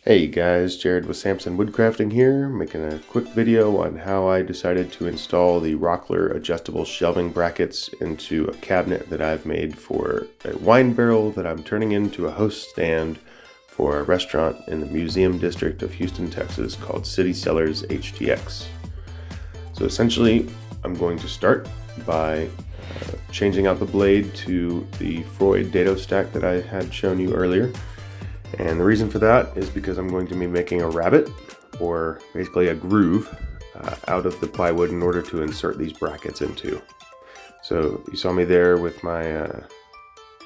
Hey guys, Jared with Samson Woodcrafting here, making a quick video on how I decided to install the Rockler adjustable shelving brackets into a cabinet that I've made for a wine barrel that I'm turning into a host stand for a restaurant in the museum district of Houston, Texas called Cellars HTX. So essentially, I'm going to start by changing out the blade to the Freud dado stack that I had shown you earlier. And the reason for that is because I'm going to be making a rabbet, or basically a groove, out of the plywood in order to insert these brackets into. So you saw me there with my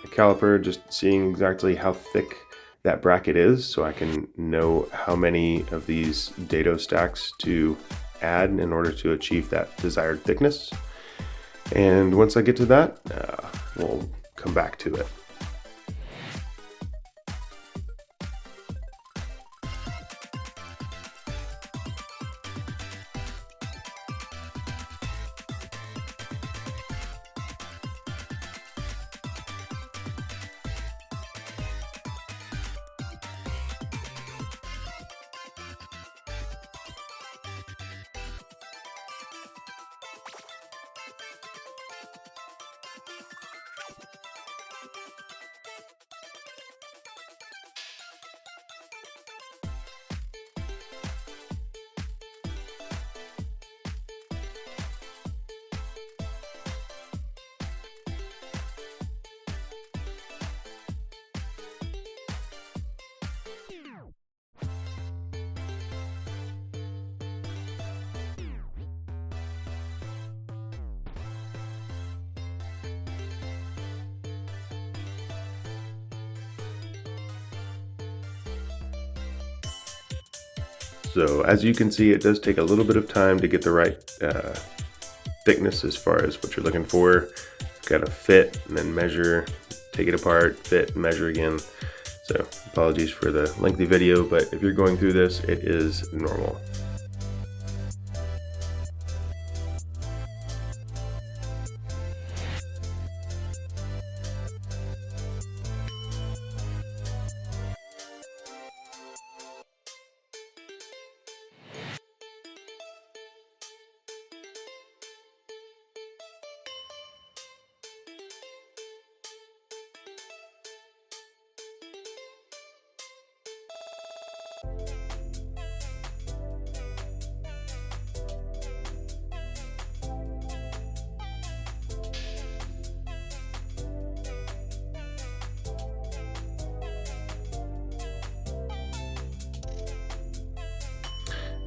caliper, just seeing exactly how thick that bracket is, so I can know how many of these dado stacks to add in order to achieve that desired thickness. And once I get to that, we'll come back to it. So as you can see, it does take a little bit of time to get the right thickness as far as what you're looking for. Got to fit and then measure, take it apart, fit, and measure again. So apologies for the lengthy video, but if you're going through this, it is normal.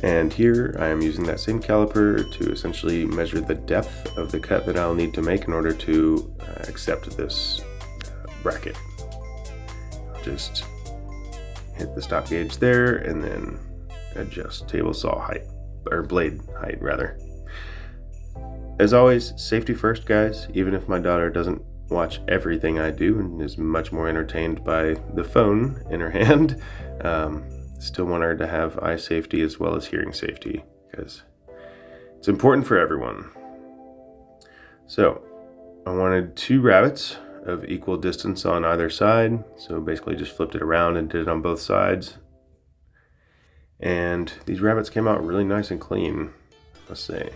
And here I am using that same caliper to essentially measure the depth of the cut that I'll need to make in order to accept this bracket. I'll just hit the stop gauge there and then adjust table saw height, or blade height rather. As always, safety first, guys. Even if my daughter doesn't watch everything I do and is much more entertained by the phone in her hand, still want her to have eye safety as well as hearing safety, because it's important for everyone. So I wanted 2 rabbets of equal distance on either side, so basically just flipped it around and did it on both sides. And these rabbets came out really nice and clean, let's say.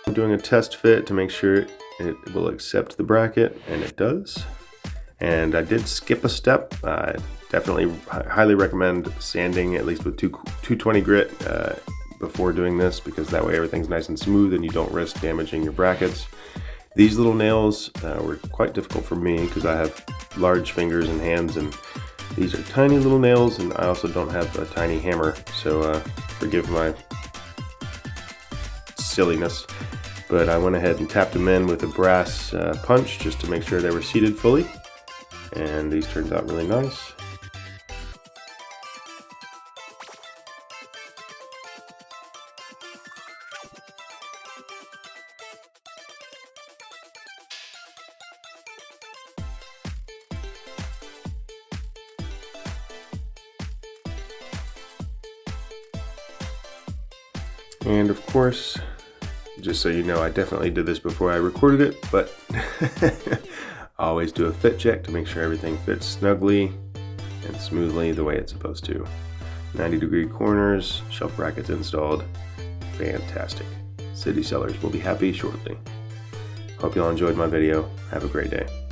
I'm doing a test fit to make sure it will accept the bracket, and it does. And I did skip a step. I definitely highly recommend sanding at least with 220 grit before doing this, because that way everything's nice and smooth and you don't risk damaging your brackets. These little nails were quite difficult for me because I have large fingers and hands, and these are tiny little nails, and I also don't have a tiny hammer, so forgive my silliness. but I went ahead and tapped them in with a brass punch just to make sure they were seated fully, and these turned out really nice. And of course, just so you know, I definitely did this before I recorded it, but I always do a fit check to make sure everything fits snugly and smoothly the way it's supposed to. 90-degree corners, shelf brackets installed. Fantastic. City Cellars will be happy shortly. Hope you all enjoyed my video. Have a great day.